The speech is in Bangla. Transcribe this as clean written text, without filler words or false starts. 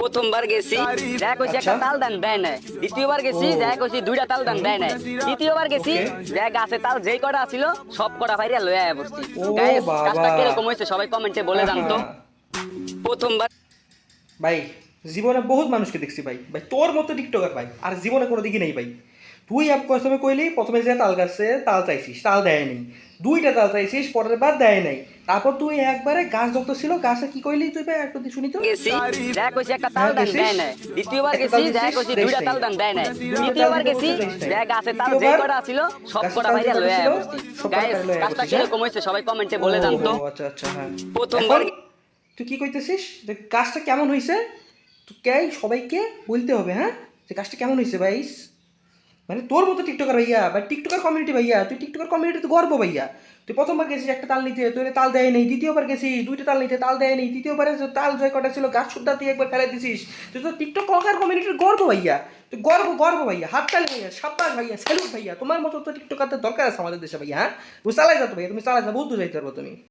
প্রথমবার গেছি যা কইছি একটা তাল দান দেয় নাই, দ্বিতীয়বার গেছি যা কইছি দুইটা তাল দান দেয় নাই, তৃতীয়বার গেছি যা গাছে তাল যেই কটা ছিল সব কটা ফাইরা লয়ে আয়া বসছি। ও গাইস বাবা। কাজটা কিরকম হয়েছে সবাই কমেন্টে বলে জানতো। প্রথমবার ভাই জীবনে বহুত মানুষকে দেখছি ভাই, ভাই তোর মতো টিকটকার ভাই আর জীবনে কোনো দিকে নেই ভাই। তুই প্রথমে কইলি প্রথমে যে তাল গাছে তাল চাইছিস, তাল দেয় নাই, দুইটা তাল চাইছিস পরের বার দেয় নাই, তারপর তুই একবারে গাছ যত ছিল গাছে কি কইলি তুই ভাই একটু শুনি তো। গেছি যা কইছি একটা তাল দান দেয় নাই, দ্বিতীয়বার গেছি যা কইছি দুইটা তাল দান দেয় নাই, তৃতীয়বার গেছি যা গাছে তাল যেই কটা ছিল সব কটা ফাইরা লয়ে আয়া বসছি। গাইস কাজটা কিরকম হয়েছে সবাই কমেন্টে বলে জানতো। আচ্ছা আচ্ছা হ্যাঁ। প্রথমবার তুই কি কইতেছিস যে কাজটা কেমন হয়েছে, তুই কে সবাইকে বলতে হবে হ্যাঁ যে কাজটা কেমন হয়েছে ভাইস। মানে তোর মতো টিকটকার ভাইয়া বা টিকটকার কমিউনিটি ভাইয়া, তুই টিকটকার কমিউনিটি তো গর্ব ভাইয়া। তুই প্রথমবার গেছিস একটা তাল নিতে, তুই তাল দেয় নেই, দ্বিতীয়বার গেছিস দুইটা তাল নিতে তাল দেয় নেই, তৃতীয়বারে তাল জয় কটা ছিল গাছ সুদ্ধা তুই একবার ফেলে দিছিস। তুই তো টিকটক কমিউনিটির গর্ব ভাইয়া, তুই গর্ব ভাইয়া, হাততালি ভাইয়া, সাব্বাস ভাইয়া, স্যালুট ভাইয়া। তোমার মতো তো টিকটকারদের দরকার আছে আমাদের দেশে ভাইয়া। হ্যাঁ তুমি চালাই যাতো ভাইয়া, তুমি চালাই যা বহুত দূর যাইতে পারবো তুমি।